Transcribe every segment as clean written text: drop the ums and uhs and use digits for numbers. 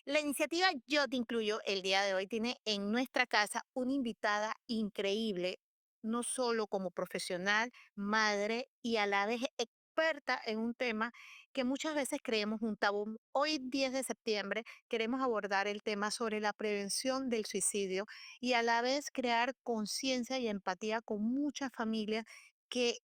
La iniciativa Yo Te Incluyo el día de hoy tiene en nuestra casa una invitada increíble, no solo como profesional, madre y a la vez experta en un tema que muchas veces creemos un tabú. Hoy, 10 de septiembre, queremos abordar el tema sobre la prevención del suicidio y a la vez crear conciencia y empatía con muchas familias que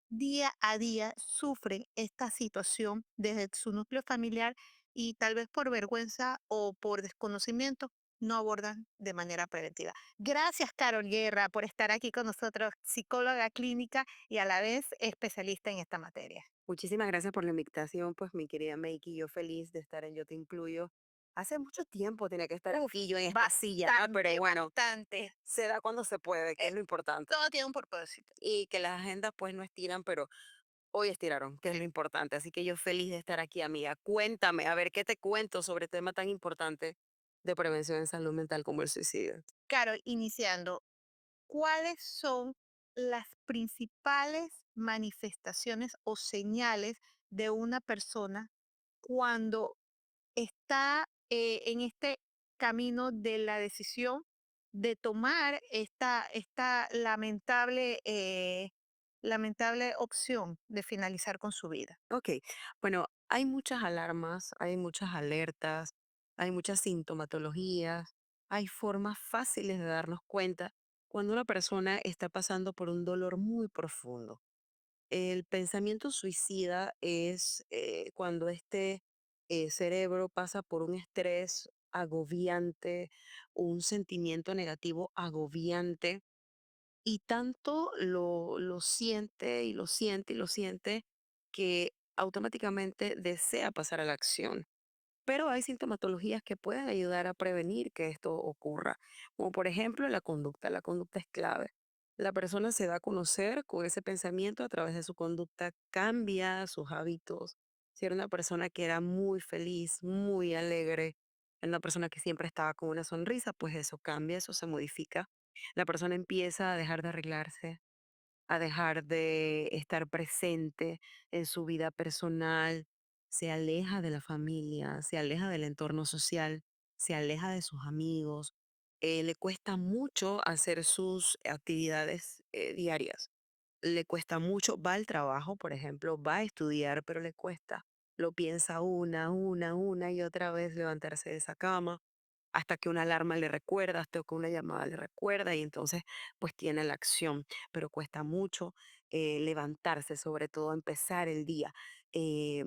día a día sufren esta situación desde su núcleo familiar y tal vez por vergüenza o por desconocimiento no abordan de manera preventiva. Gracias, Carol Guerra, por estar aquí con nosotros, psicóloga clínica y a la vez especialista en esta materia. Muchísimas gracias por la invitación, pues mi querida Meiki, yo feliz de estar en Yo Te Incluyo. Hace mucho tiempo tenía que estar Uf, aquí yo en esta silla, pero bastante, bueno, bastante. se da cuando se puede, que es Eh, lo importante. Todo tiene un propósito. Y que las agendas pues no estiran, pero hoy estiraron, que es lo importante. Así que yo feliz de estar aquí, amiga. Cuéntame, a ver qué te cuento sobre tema tan importante de prevención en salud mental como el suicidio. Carol, iniciando, ¿cuáles son las principales manifestaciones o señales de una persona cuando está en este camino de la decisión de tomar esta lamentable opción de finalizar con su vida? Ok, bueno, hay muchas alarmas, hay muchas alertas, hay muchas sintomatologías, hay formas fáciles de darnos cuenta cuando una persona está pasando por un dolor muy profundo. El pensamiento suicida es cuando este cerebro pasa por un estrés agobiante, un sentimiento negativo agobiante y tanto lo siente y lo siente y lo siente que automáticamente desea pasar a la acción. Pero hay sintomatologías que pueden ayudar a prevenir que esto ocurra, como por ejemplo la conducta. La conducta es clave. La persona se da a conocer con ese pensamiento a través de su conducta, cambia sus hábitos. Si era una persona que era muy feliz, muy alegre, era una persona que siempre estaba con una sonrisa, pues eso cambia, eso se modifica. La persona empieza a dejar de arreglarse, a dejar de estar presente en su vida personal, se aleja de la familia, se aleja del entorno social, se aleja de sus amigos, le cuesta mucho hacer sus actividades diarias, le cuesta mucho, va al trabajo, por ejemplo, va a estudiar, pero le cuesta, lo piensa una y otra vez levantarse de esa cama hasta que una alarma le recuerda, hasta que una llamada le recuerda y entonces pues tiene la acción, pero cuesta mucho levantarse, sobre todo empezar el día. Eh,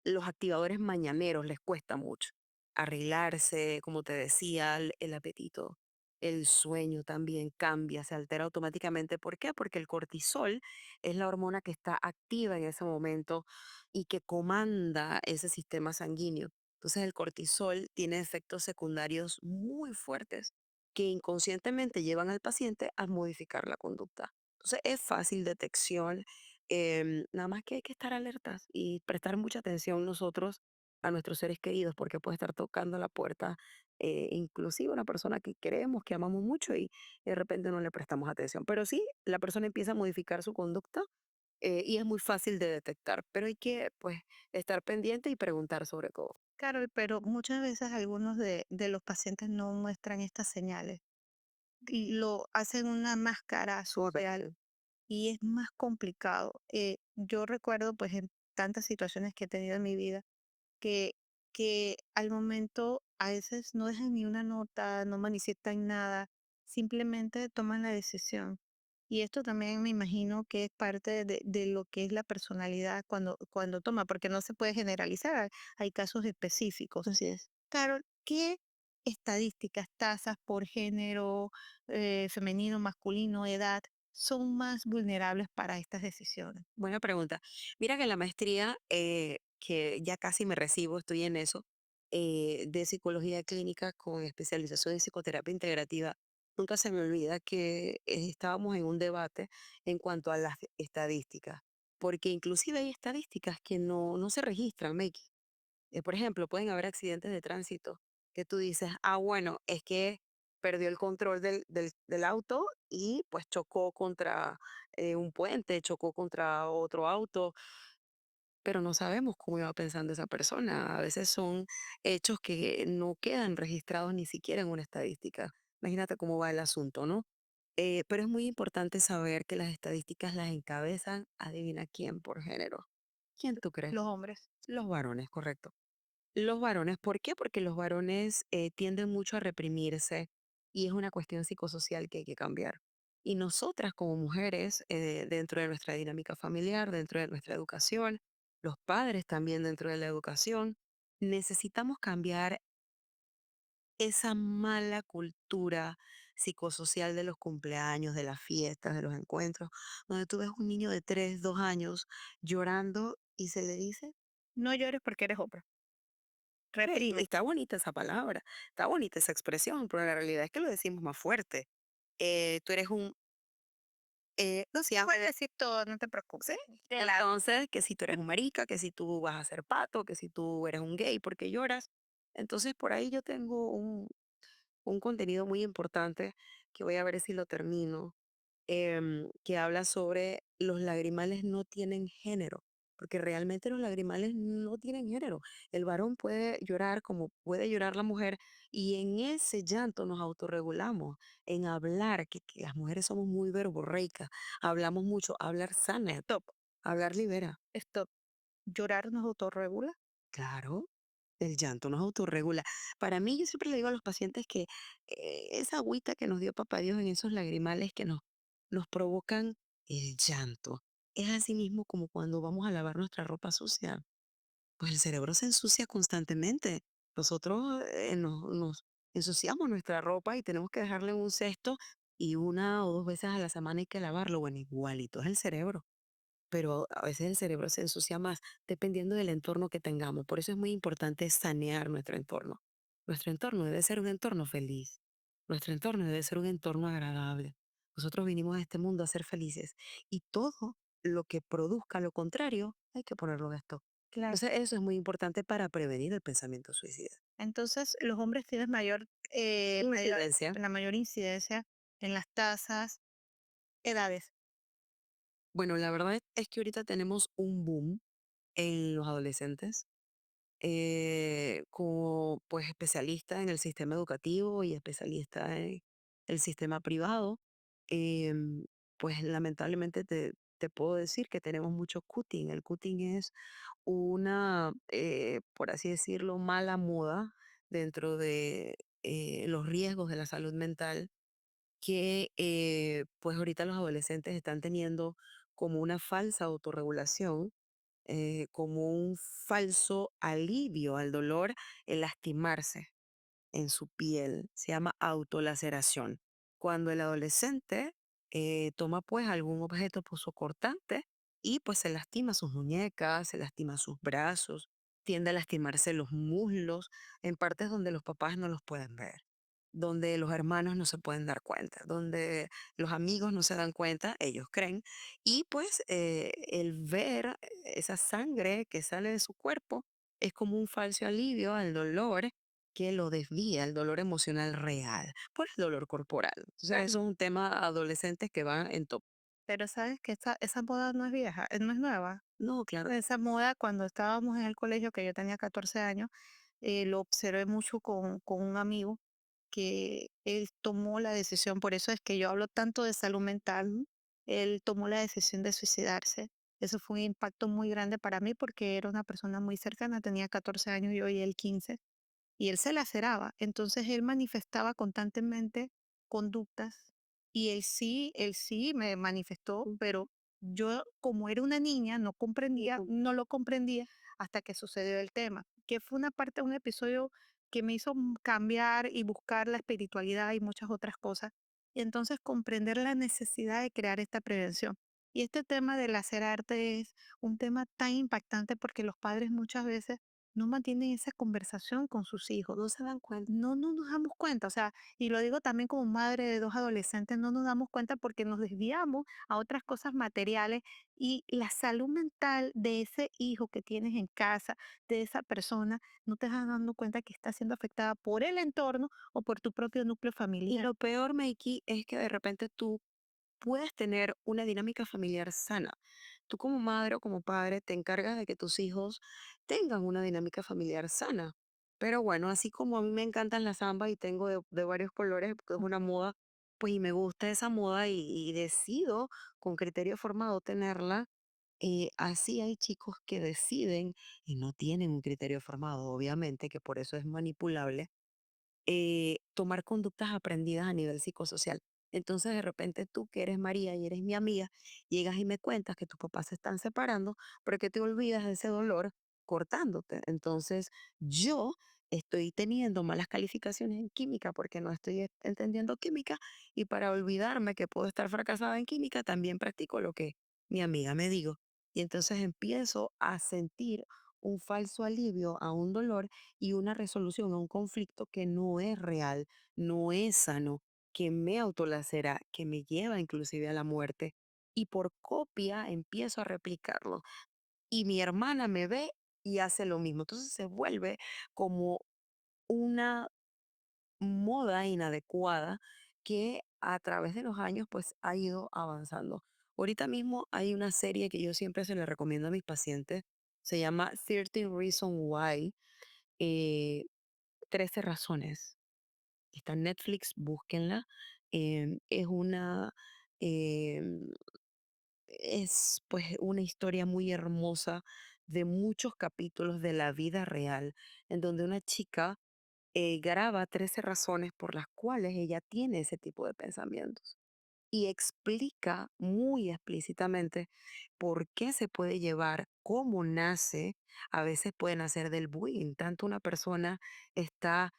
los activadores mañaneros les cuesta mucho. Arreglarse, como te decía, el apetito, el sueño también cambia, se altera automáticamente. ¿Por qué? Porque el cortisol es la hormona que está activa en ese momento y que comanda ese sistema sanguíneo. Entonces el cortisol tiene efectos secundarios muy fuertes que inconscientemente llevan al paciente a modificar la conducta. Entonces es fácil detección, nada más que hay que estar alertas y prestar mucha atención nosotros a nuestros seres queridos porque puede estar tocando la puerta, inclusive una persona que queremos, que amamos mucho y de repente no le prestamos atención. Pero sí, la persona empieza a modificar su conducta y es muy fácil de detectar, pero hay que pues estar pendiente y preguntar sobre todo. Carol, pero muchas veces algunos de los pacientes no muestran estas señales y lo hacen una máscara social Correcto. y es más complicado. Yo recuerdo, pues, en tantas situaciones que he tenido en mi vida, que, que al momento a veces no dejan ni una nota, no manifiestan nada, simplemente toman la decisión. Y esto también me imagino que es parte de lo que es la personalidad cuando toma, porque no se puede generalizar, hay casos específicos. Así es. Carol, ¿qué estadísticas, tasas por género, femenino, masculino, edad, son más vulnerables para estas decisiones? Buena pregunta. Mira que en la maestría, que ya casi me recibo, estoy en eso, de psicología clínica con especialización en psicoterapia integrativa, nunca se me olvida que estábamos en un debate en cuanto a las estadísticas, porque inclusive hay estadísticas que no se registran, Meki. Por ejemplo, pueden haber accidentes de tránsito que tú dices, ah, bueno, es que perdió el control del auto y pues chocó contra un puente, chocó contra otro auto. pero no sabemos cómo iba pensando esa persona. A veces son hechos que no quedan registrados ni siquiera en una estadística. Imagínate cómo va el asunto, ¿no? Pero es muy importante saber que las estadísticas las encabezan, adivina quién por género. ¿Quién tú crees? Los hombres. Los varones, correcto. Los varones, ¿por qué? Porque los varones tienden mucho a reprimirse y es una cuestión psicosocial que hay que cambiar. Y nosotras como mujeres, dentro de nuestra dinámica familiar, dentro de nuestra educación, los padres también dentro de la educación, necesitamos cambiar esa mala cultura psicosocial de los cumpleaños, de las fiestas, de los encuentros, donde tú ves un niño de 3, 2 años llorando y se le dice, No llores porque eres hombre. Reprime. está bonita esa palabra, está bonita esa expresión, pero la realidad es que lo decimos más fuerte. Tú eres un, no sé, Puedes decir todo, no te preocupes. ¿sí? Entonces, que si tú eres un marica, que si tú vas a ser pato, que si tú eres un gay porque lloras. Entonces, por ahí yo tengo un contenido muy importante que voy a ver si lo termino, que habla sobre los lagrimales no tienen género, porque realmente los lagrimales no tienen género. El varón puede llorar como puede llorar la mujer y en ese llanto nos autorregulamos, en hablar, que las mujeres somos muy verborreicas, hablamos mucho, hablar sana, Stop, hablar libera. stop. Llorar nos autorregula. Claro, el llanto nos autorregula. Para mí, yo siempre le digo a los pacientes que esa agüita que nos dio Papá Dios en esos lagrimales que nos provocan el llanto, es así mismo como cuando vamos a lavar nuestra ropa sucia. Pues el cerebro se ensucia constantemente. Nosotros nos ensuciamos nuestra ropa y tenemos que dejarla en un cesto y 1 o 2 veces a la semana hay que lavarlo. Bueno, igualito es el cerebro, pero a veces el cerebro se ensucia más dependiendo del entorno que tengamos. Por eso es muy importante sanear nuestro entorno. Nuestro entorno debe ser un entorno feliz. Nuestro entorno debe ser un entorno agradable. Nosotros vinimos a este mundo a ser felices y todo lo que produzca lo contrario hay que ponerlo en esto. Claro. Entonces eso es muy importante para prevenir el pensamiento suicida. Entonces, los hombres tienen Incidencia. la mayor incidencia en las tasas, edades. Bueno, la verdad es que ahorita tenemos un boom en los adolescentes como pues especialista en el sistema educativo y especialista en el sistema privado, pues lamentablemente te puedo decir que tenemos mucho cutting. El cutting es una, por así decirlo, mala moda dentro de los riesgos de la salud mental que pues ahorita los adolescentes están teniendo como una falsa autorregulación, como un falso alivio al dolor, el lastimarse en su piel. Se llama autolaceración. Cuando el adolescente toma pues algún objeto punzocortante y pues se lastima sus muñecas, se lastima sus brazos, tiende a lastimarse los muslos en partes donde los papás no los pueden ver, donde los hermanos no se pueden dar cuenta, donde los amigos no se dan cuenta, ellos creen, y pues el ver esa sangre que sale de su cuerpo es como un falso alivio al dolor que lo desvía, el dolor emocional real, por el dolor corporal. Entonces, eso es un tema adolescentes que va en top. Pero sabes que esa moda no es vieja, no es nueva. No, claro. Esa moda cuando estábamos en el colegio, que yo tenía 14 años, lo observé mucho con un amigo que él tomó la decisión, por eso es que yo hablo tanto de salud mental, él tomó la decisión de suicidarse. Eso fue un impacto muy grande para mí porque era una persona muy cercana, tenía 14 años yo y él 15 y él se laceraba. Entonces él manifestaba constantemente conductas y él sí me manifestó, pero yo como era una niña no comprendía, no lo comprendía hasta que sucedió el tema, que fue una parte, un episodio que me hizo cambiar y buscar la espiritualidad y muchas otras cosas. Y entonces comprender la necesidad de crear esta prevención. Y este tema de lacerarte es un tema tan impactante porque los padres muchas veces no mantienen esa conversación con sus hijos. No se dan cuenta. No nos damos cuenta, o sea, y lo digo también como madre de dos adolescentes, no nos damos cuenta porque nos desviamos a otras cosas materiales y la salud mental de ese hijo que tienes en casa, de esa persona, no te estás dando cuenta que está siendo afectada por el entorno o por tu propio núcleo Y familiar. lo peor, Meiki, es que de repente tú puedes tener una dinámica familiar sana. Tú como madre o como padre te encargas de que tus hijos tengan una dinámica familiar sana. Pero bueno, así como a mí me encantan las zambas y tengo de varios colores, porque es una moda, pues y me gusta esa moda y decido con criterio formado tenerla, así hay chicos que deciden y no tienen un criterio formado, obviamente, que por eso es manipulable, tomar conductas aprendidas a nivel psicosocial. Entonces, de repente tú que eres María y eres mi amiga, llegas y me cuentas que tus papás se están separando, pero que te olvidas de ese dolor cortándote. Entonces, yo estoy teniendo malas calificaciones en química porque no estoy entendiendo química y para olvidarme que puedo estar fracasada en química, también practico lo que mi amiga me dijo. Y entonces empiezo a sentir un falso alivio a un dolor y una resolución a un conflicto que no es real, no es sano, que me autolacera, que me lleva inclusive a la muerte. Y por copia empiezo a replicarlo. Y mi hermana me ve y hace lo mismo. Entonces se vuelve como una moda inadecuada que a través de los años pues ha ido avanzando. Ahorita mismo hay una serie que yo siempre se le recomiendo a mis pacientes, se llama 13 Reasons Why, eh, 13 razones. Está en Netflix, búsquenla. Es em, es pues una historia muy hermosa de muchos capítulos de la vida real, en donde una chica graba 13 razones por las cuales ella tiene ese tipo de pensamientos y explica muy explícitamente por qué se puede llevar, cómo nace, a veces puede nacer del bullying, tanto una persona está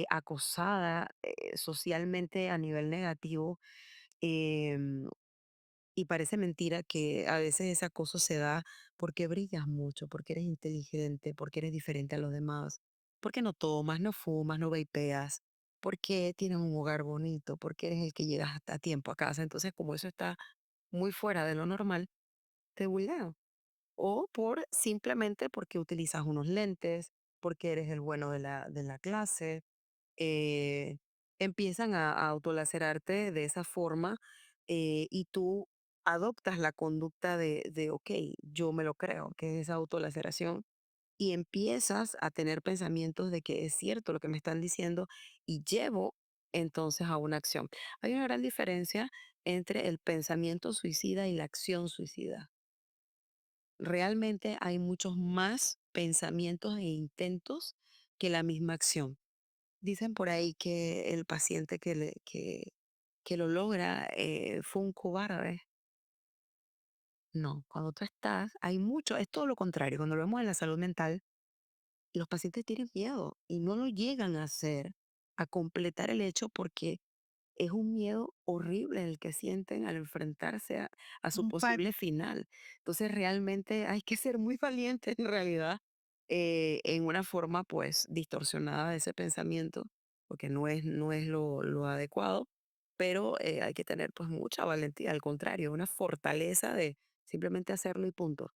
acosada socialmente a nivel negativo, em, y parece mentira que a veces ese acoso se da porque brillas mucho, porque eres inteligente, porque eres diferente a los demás, porque no tomas, no fumas, no vapeas, porque tienes un hogar bonito, porque eres el que llegas a tiempo a casa. Entonces, como eso está muy fuera de lo normal, te bulean. O por simplemente porque utilizas unos lentes, porque eres el bueno de la clase, eh, empiezan a autolacerarte de esa forma, y tú adoptas la conducta ok, yo me lo creo, que es esa autolaceración, y empiezas a tener pensamientos de que es cierto lo que me están diciendo y llevo entonces a una acción. Hay una gran diferencia entre el pensamiento suicida y la acción suicida. Realmente hay muchos más pensamientos e intentos que la misma acción. Dicen por ahí que el paciente que lo logra fue un cobarde. No, cuando tú estás, hay mucho, es todo lo contrario. Cuando lo vemos en la salud mental, los pacientes tienen miedo y no lo llegan a hacer, a completar el hecho porque es un miedo horrible el que sienten al enfrentarse a su Un par posible final. Entonces, realmente hay que ser muy valiente en realidad, en una forma pues distorsionada de ese pensamiento, porque no es lo adecuado, pero hay que tener pues mucha valentía, al contrario, una fortaleza de simplemente hacerlo y punto,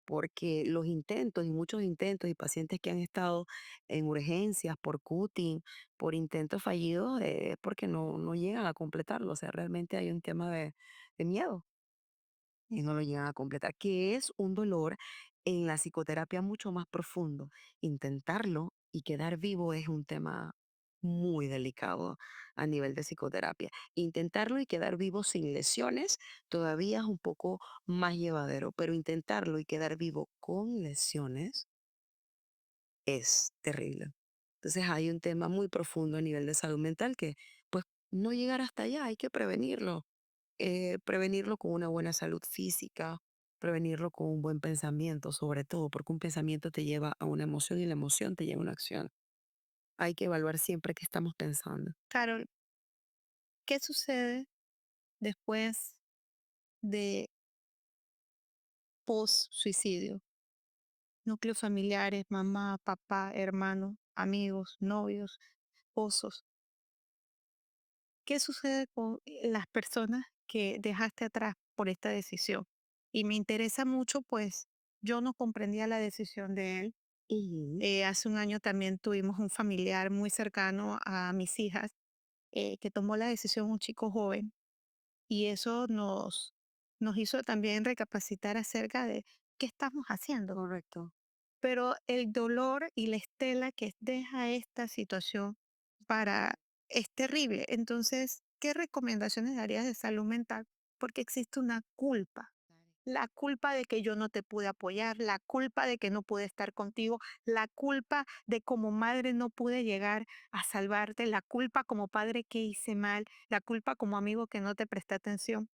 porque los intentos y muchos intentos y pacientes que han estado en urgencias por cutting, por intentos fallidos, es porque no llegan a completarlo. O sea, realmente hay un tema de miedo y no lo llegan a completar, que es un dolor en la psicoterapia mucho más profundo. Intentarlo y quedar vivo es un tema muy delicado a nivel de psicoterapia. Intentarlo y quedar vivo sin lesiones todavía es un poco más llevadero, pero intentarlo y quedar vivo con lesiones es terrible. Entonces hay un tema muy profundo a nivel de salud mental que pues no llegar hasta allá, hay que prevenirlo, prevenirlo con una buena salud física, prevenirlo con un buen pensamiento, sobre todo, porque un pensamiento te lleva a una emoción y la emoción te lleva a una acción. Hay que evaluar siempre qué estamos pensando. Carol, ¿qué sucede después de post-suicidio? Núcleos familiares, mamá, papá, hermano, amigos, novios, esposos. ¿Qué sucede con las personas que dejaste atrás por esta decisión? Y me interesa mucho, pues yo no comprendía la decisión de él. Ujú. Hace un año también tuvimos un familiar muy cercano a mis hijas que tomó la decisión, un chico joven, y eso nos hizo también recapacitar acerca de qué estamos haciendo. Correcto. Pero el dolor y la estela que deja esta situación para es terrible. Entonces, ¿qué recomendaciones darías de salud mental? Porque existe una culpa. La culpa de que yo no te pude apoyar, la culpa de que no pude estar contigo, la culpa de como madre no pude llegar a salvarte, la culpa como padre que hice mal, la culpa como amigo que no te presté atención.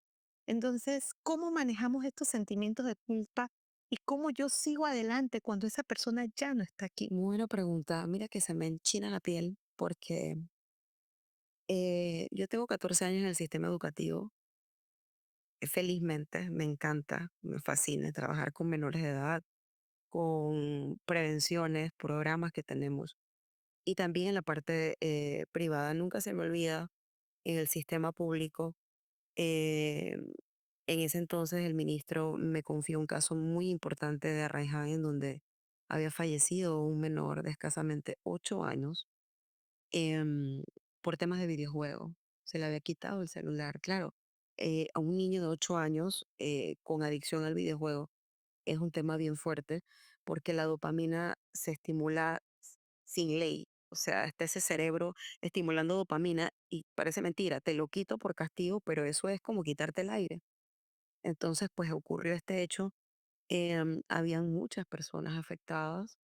Entonces, ¿cómo manejamos estos sentimientos de culpa y cómo yo sigo adelante cuando esa persona ya no está aquí? Buena pregunta. Mira que se me enchina la piel porque yo tengo 14 años en el sistema educativo. Felizmente, me encanta, me fascina trabajar con menores de edad, con prevenciones, programas que tenemos. Y también en la parte privada, nunca se me olvida, en el sistema público, eh, en ese entonces el ministro me confió un caso muy importante de Arraiján en donde había fallecido un menor de escasamente 8 años em, por temas de videojuego. Se le había quitado el celular. Claro, a un niño de 8 años con adicción al videojuego es un tema bien fuerte porque la dopamina se estimula sin ley. O sea, está ese cerebro estimulando dopamina y parece mentira, te lo quito por castigo, pero eso es como quitarte el aire. Entonces, pues ocurrió este hecho. Habían muchas personas afectadas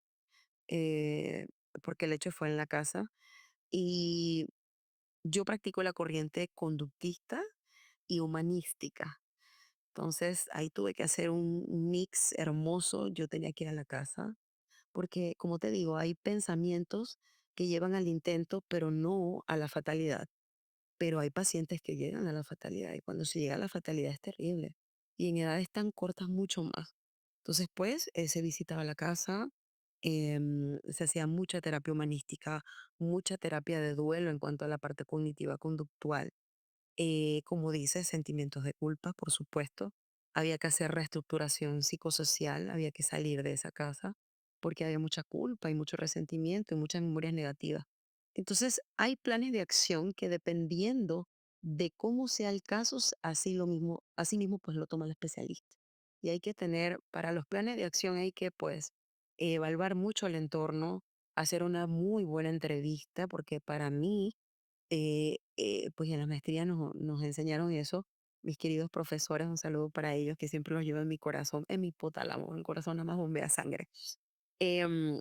eh, porque el hecho fue en la casa y yo practico la corriente conductista y humanística. Entonces ahí tuve que hacer un mix hermoso. Yo tenía que ir a la casa porque, como te digo, hay pensamientos que llevan al intento, pero no a la fatalidad. Pero hay pacientes que llegan a la fatalidad y cuando se llega a la fatalidad es terrible. Y en edades tan cortas mucho más. Entonces, pues, se visitaba la casa, se hacía mucha terapia humanística, mucha terapia de duelo en cuanto a la parte cognitiva conductual. Como dices, sentimientos de culpa, por supuesto. Había que hacer reestructuración psicosocial, había que salir de esa casa porque había mucha culpa y mucho resentimiento y muchas memorias negativas. Entonces, hay planes de acción que dependiendo de cómo sea el caso, así mismo pues lo toma el especialista. Y hay que tener, para los planes de acción hay que pues evaluar mucho el entorno, hacer una muy buena entrevista, porque para mí pues en la maestría nos enseñaron eso, mis queridos profesores, un saludo para ellos, que siempre los llevo en mi corazón, en mi hipotálamo, el corazón nada más bombea sangre. Em,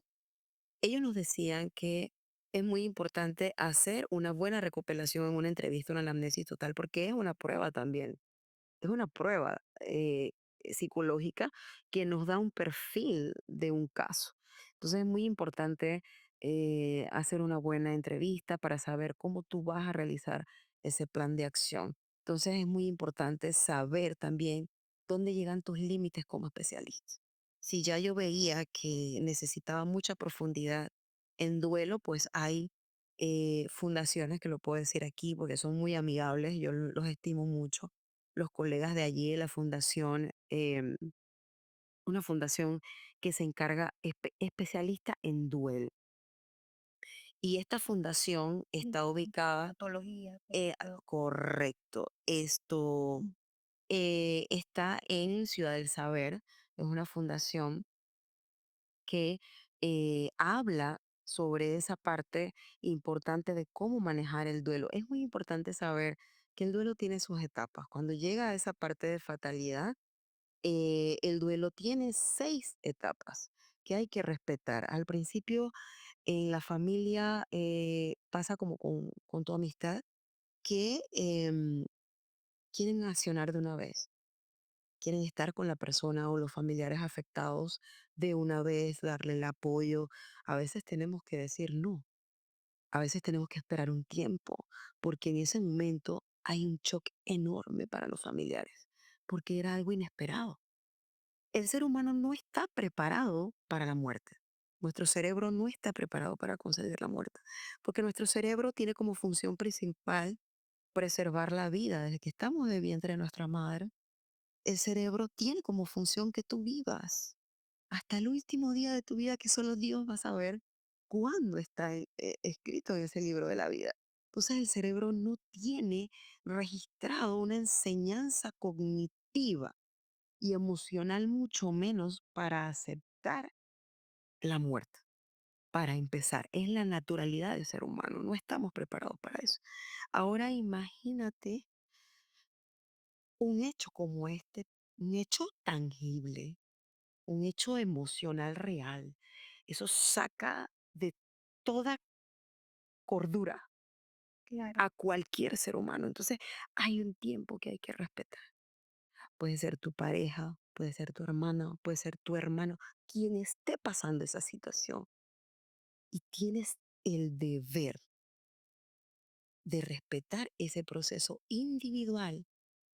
Ellos nos decían que es muy importante hacer una buena recopilación en una entrevista, una anamnesis total, porque es una prueba también, es una prueba psicológica que nos da un perfil de un caso. Entonces es muy importante hacer una buena entrevista para saber cómo tú vas a realizar ese plan de acción. Entonces es muy importante saber también dónde llegan tus límites como especialista. Si ya yo veía que necesitaba mucha profundidad en duelo, pues hay fundaciones que lo puedo decir aquí porque son muy amigables, yo los estimo mucho, los colegas de allí de la fundación, una fundación que se encarga especialista en duelo. Y esta fundación está ubicada, Patología. correcto, esto está en Ciudad del Saber, es una fundación que habla sobre esa parte importante de cómo manejar el duelo. Es muy importante saber que el duelo tiene sus etapas. Cuando llega a esa parte de fatalidad, el duelo tiene 6 etapas que hay que respetar. Al principio, en la familia pasa como con tu amistad, que quieren accionar de una vez, quieren estar con la persona o los familiares afectados de una vez, darle el apoyo. A veces tenemos que decir no, a veces tenemos que esperar un tiempo, porque en ese momento hay un shock enorme para los familiares, porque era algo inesperado. El ser humano no está preparado para la muerte. Nuestro cerebro no está preparado para conceder la muerte, porque nuestro cerebro tiene como función principal preservar la vida. Desde que estamos de vientre de nuestra madre, el cerebro tiene como función que tú vivas hasta el último día de tu vida, que solo Dios va a saber cuándo está escrito en ese libro de la vida. Entonces el cerebro no tiene registrado una enseñanza cognitiva y emocional, mucho menos para aceptar la muerte. Para empezar, es la naturalidad del ser humano, no estamos preparados para eso. Ahora imagínate un hecho como este, un hecho tangible, un hecho emocional real. Eso saca de toda cordura Claro, a cualquier ser humano. Entonces, hay un tiempo que hay que respetar. Puede ser tu pareja, puede ser tu hermana, puede ser tu hermano, quien esté pasando esa situación. Y tienes el deber de respetar ese proceso individual,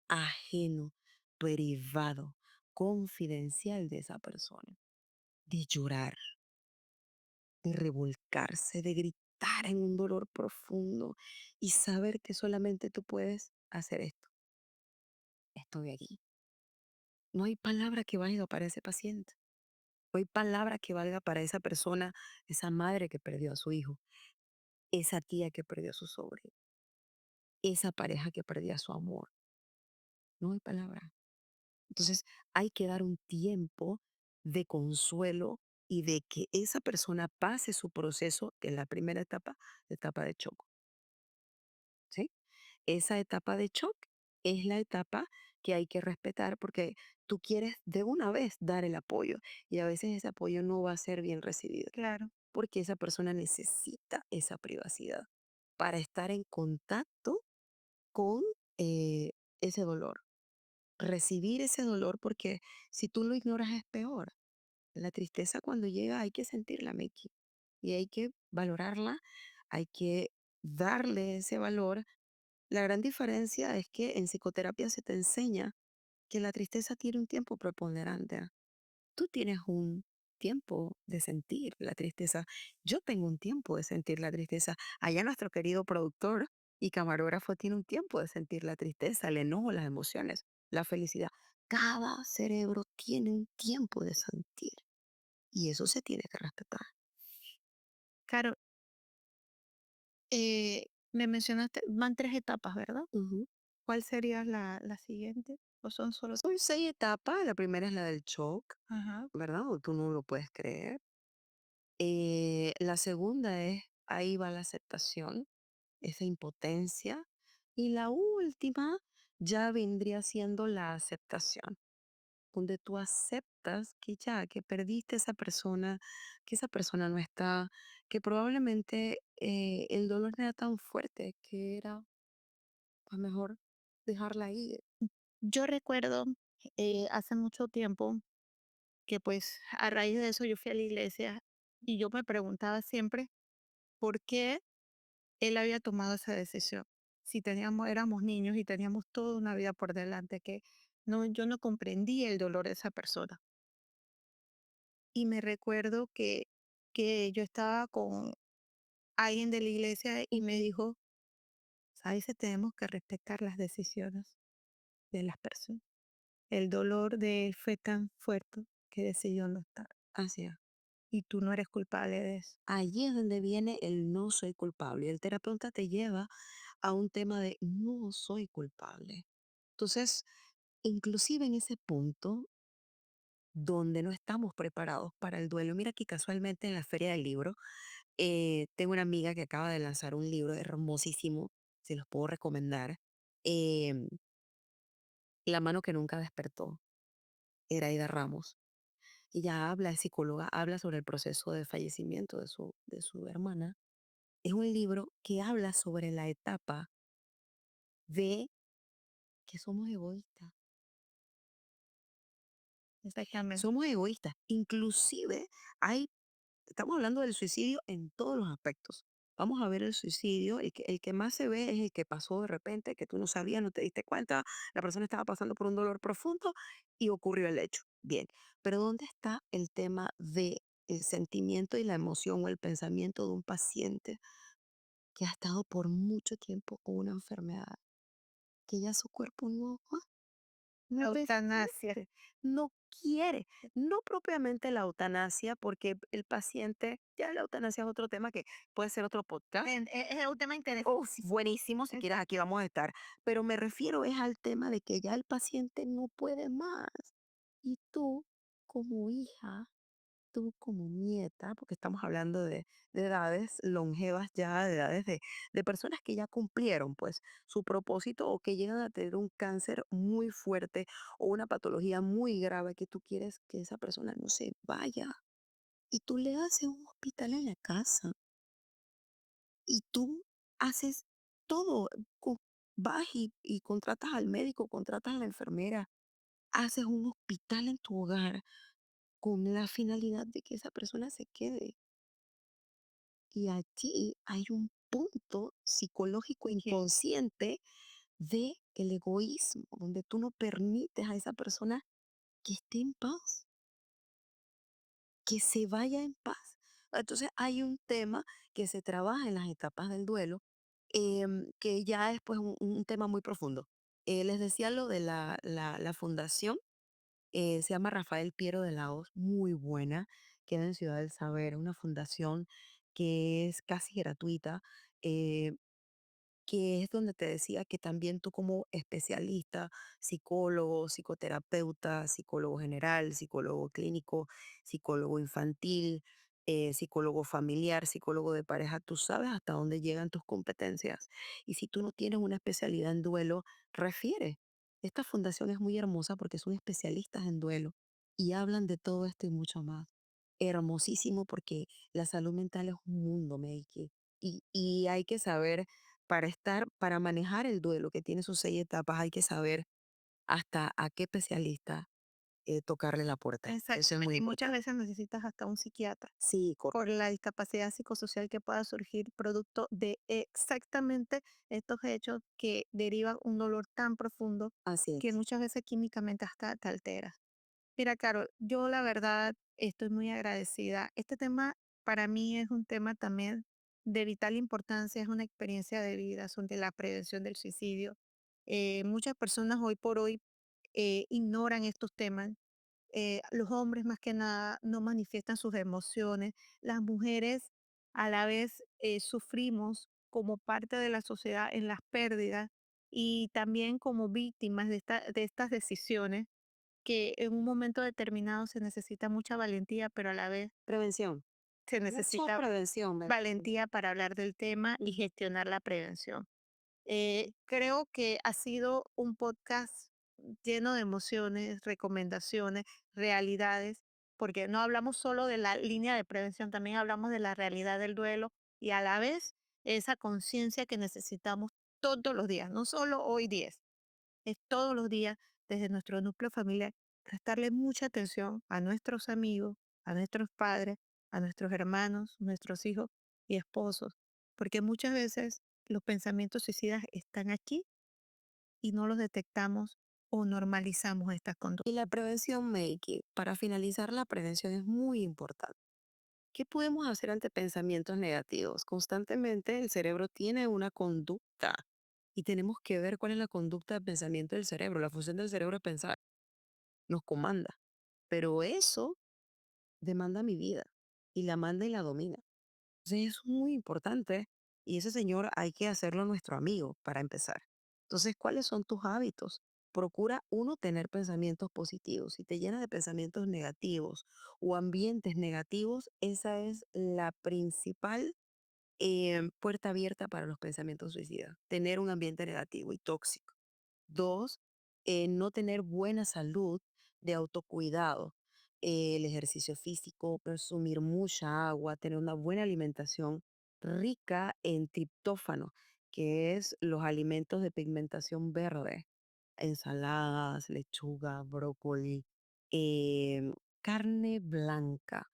ajeno, privado, confidencial de esa persona, de llorar, de revolcarse, de gritar en un dolor profundo y saber que solamente tú puedes hacer esto. Estoy aquí. No hay palabra que valga para ese paciente. No hay palabra que valga para esa persona, esa madre que perdió a su hijo, esa tía que perdió a su sobrino, esa pareja que perdió a su amor. No hay palabra. Entonces, hay que dar un tiempo de consuelo y de que esa persona pase su proceso, que es la primera etapa, la etapa de shock, ¿sí? Esa etapa de shock es la etapa que hay que respetar porque tú quieres de una vez dar el apoyo y a veces ese apoyo no va a ser bien recibido claro. porque esa persona necesita esa privacidad para estar en contacto con eh, ese dolor, recibir ese dolor porque si tú lo ignoras es peor. La tristeza cuando llega hay que sentirla, Meki, y hay que valorarla, hay que darle ese valor. La gran diferencia es que en psicoterapia se te enseña que la tristeza tiene un tiempo preponderante. Tú tienes un tiempo de sentir la tristeza. Yo tengo un tiempo de sentir la tristeza. Allá nuestro querido productor y camarógrafo tiene un tiempo de sentir la tristeza, el enojo, las emociones, la felicidad. Cada cerebro tiene un tiempo de sentir y eso se tiene que respetar. Claro, me mencionaste, van 3 etapas, ¿verdad? Ujú. ¿Cuál sería la siguiente? ¿O son solo? Son 6 etapas. La primera es la del shock, Ajá, ¿verdad? O tú no lo puedes creer. La segunda es, ahí va la aceptación, esa impotencia. Y la última ya vendría siendo la aceptación, donde tú aceptas que ya, que perdiste esa persona, que esa persona no está, que probablemente el dolor no era tan fuerte, que era pues, mejor dejarla ir. yo recuerdo, hace mucho tiempo que, pues, a raíz de eso yo fui a la iglesia y yo me preguntaba siempre por qué él había tomado esa decisión. Si teníamos éramos niños y teníamos toda una vida por delante, que yo no comprendía el dolor de esa persona. Y me recuerdo que yo estaba con alguien de la iglesia y me dijo: "¿Sabes que tenemos que respetar las decisiones de las personas? El dolor de él fue tan fuerte que decidió no estar, Así es. y tú no eres culpable de eso". Allí es donde viene el no soy culpable. El terapeuta te lleva a un tema de no soy culpable. Entonces, inclusive en ese punto donde no estamos preparados para el duelo, mira que casualmente en la feria del libro, tengo una amiga que acaba de lanzar un libro hermosísimo, se los puedo recomendar. em, La mano que nunca despertó, Eraida Ramos. Ella habla, es psicóloga, habla sobre el proceso de fallecimiento de su hermana. Es un libro que habla sobre la etapa de que somos egoístas. Exactamente. Somos egoístas. Inclusive hay, estamos hablando del suicidio en todos los aspectos. Vamos a ver el suicidio, el que más se ve es el que pasó de repente, que tú no sabías, no te diste cuenta, la persona estaba pasando por un dolor profundo y ocurrió el hecho. Bien, pero ¿dónde está el tema de el sentimiento y la emoción o el pensamiento de un paciente que ha estado por mucho tiempo con una enfermedad, que ya su cuerpo no? No, Eutanasia. no quiere, no propiamente la eutanasia, porque el paciente, ya la eutanasia es otro tema que puede ser otro podcast. Es un tema Uf, interesantísimo. buenísimo, si Es quieres aquí vamos a estar, pero me refiero es al tema de que ya el paciente no puede más. Y tú, como hija, tú como nieta, porque estamos hablando de edades longevas ya, de edades de personas que ya cumplieron pues su propósito o que llegan a tener un cáncer muy fuerte o una patología muy grave que tú quieres que esa persona no se vaya. Y tú le haces un hospital en la casa y tú haces todo. Vas y contratas al médico, contratas a la enfermera, haces un hospital en tu hogar con la finalidad de que esa persona se quede. Y allí hay un punto psicológico que inconsciente de el egoísmo, donde tú no permites a esa persona que esté en paz, que se vaya en paz. Entonces hay un tema que se trabaja en las etapas del duelo, que ya es pues un tema muy profundo. Les decía lo de la fundación, se llama Rafael Piero de Laos, muy buena, queda en Ciudad del Saber, una fundación que es casi gratuita, eh, que es donde te decía que también tú como especialista, psicólogo, psicoterapeuta, psicólogo general, psicólogo clínico, psicólogo infantil, psicólogo familiar, psicólogo de pareja, tú sabes hasta dónde llegan tus competencias. Y si tú no tienes una especialidad en duelo, refiere. Esta fundación es muy hermosa porque son especialistas en duelo y hablan de todo esto y mucho más. Hermosísimo porque la salud mental es un mundo, Meiki. Y hay que saber para manejar el duelo que tiene sus 6 etapas, hay que saber hasta a qué especialista, tocarle la puerta. Eso es muy exactamente, y muchas importante. veces necesitas hasta un psiquiatra Sí, por la discapacidad psicosocial que pueda surgir producto de exactamente estos hechos que derivan un dolor tan profundo así que es. muchas veces químicamente hasta te altera. Mira, Carol, yo la verdad estoy muy agradecida. Este tema para mí es un tema también de vital importancia, es una experiencia de vida sobre la prevención del suicidio. Muchas personas hoy por hoy ignoran estos temas. Los hombres más que nada no manifiestan sus emociones. Las mujeres a la vez sufrimos como parte de la sociedad en las pérdidas y también como víctimas de estas decisiones que en un momento determinado se necesita mucha valentía, pero a la vez Prevención. se Mucha necesita prevención, valentía para hablar del tema y gestionar la prevención. Creo que ha sido un podcast lleno de emociones, recomendaciones, realidades, porque no hablamos solo de la línea de prevención, también hablamos de la realidad del duelo y a la vez esa conciencia que necesitamos todos los días, no solo hoy 10 es todos los días desde nuestro núcleo familiar, prestarle mucha atención a nuestros amigos, a nuestros padres, a nuestros hermanos, nuestros hijos y esposos, porque muchas veces los pensamientos suicidas están aquí y no los detectamos o normalizamos estas y conductas. la prevención, Meiki, para finalizar, la prevención es muy importante. ¿Qué podemos hacer ante pensamientos negativos? Constantemente el cerebro tiene una conducta y tenemos que ver cuál es la conducta de pensamiento del cerebro. La función del cerebro es pensar, nos comanda, pero eso demanda mi vida y la manda y la domina. Entonces es muy importante y ese señor hay que hacerlo nuestro amigo para empezar. Entonces, ¿cuáles son tus hábitos? Procura uno tener pensamientos positivos. Si te llenas de pensamientos negativos o ambientes negativos, esa es la principal puerta abierta para los pensamientos suicidas. Tener un ambiente negativo y tóxico. Dos, no tener buena salud de autocuidado, el ejercicio físico, consumir mucha agua, tener una buena alimentación rica en triptófano, que es los alimentos de pigmentación verde, ensaladas, lechuga, brócoli, carne blanca.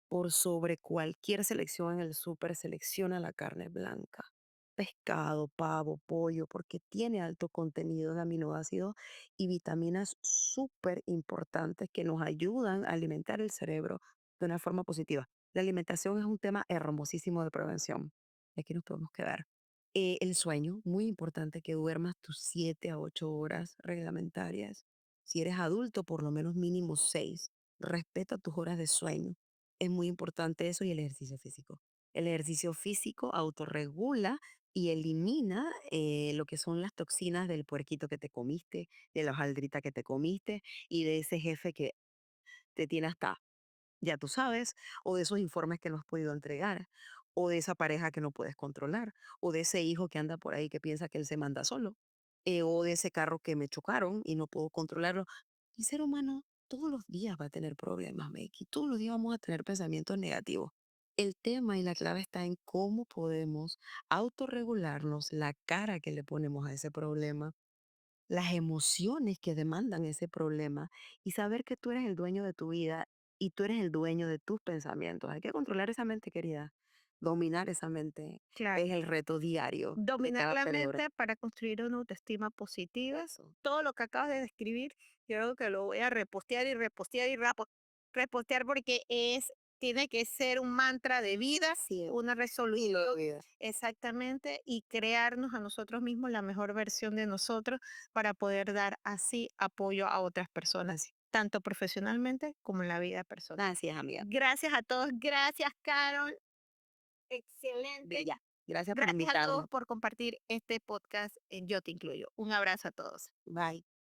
Por sobre cualquier selección en el súper, selecciona la carne blanca. Pescado, pavo, pollo, porque tiene alto contenido de aminoácidos y vitaminas súper importantes que nos ayudan a alimentar el cerebro de una forma positiva. La alimentación es un tema hermosísimo de prevención. Aquí nos podemos quedar. El sueño, muy importante que duermas tus 7 a 8 horas reglamentarias. Si eres adulto, por lo menos mínimo 6. Respeta tus horas de sueño. Es muy importante eso y el ejercicio físico. El ejercicio físico autorregula y elimina lo que son las toxinas del puerquito que te comiste, de la hojaldrita que te comiste y de ese jefe que te tiene hasta ya tú sabes, o de esos informes que no has podido entregar, o de esa pareja que no puedes controlar, o de ese hijo que anda por ahí que piensa que él se manda solo, o de ese carro que me chocaron y no puedo controlarlo. El ser humano todos los días va a tener problemas, Make, y todos los días vamos a tener pensamientos negativos. El tema y la clave está en cómo podemos autorregularnos, la cara que le ponemos a ese problema, las emociones que demandan ese problema y saber que tú eres el dueño de tu vida y tú eres el dueño de tus pensamientos. Hay que controlar esa mente, querida. Dominar esa mente Claro. es el reto diario de Dominar cada la perdedor. mente para construir una autoestima positiva. Eso. Todo lo que acabas de describir, yo creo que lo voy a repostear y repostear y repostear porque tiene que ser un mantra de vida, Sí, una y lo resolución de vida. exactamente y crearnos a nosotros mismos la mejor versión de nosotros para poder dar así apoyo a otras personas, Así. tanto profesionalmente como en la vida personal. Gracias, amiga. Gracias a todos, gracias Carol, excelente. Bella. Gracias por Gracias a todos invitarnos. por compartir este podcast en Yo Te Incluyo. Un abrazo a todos. Bye.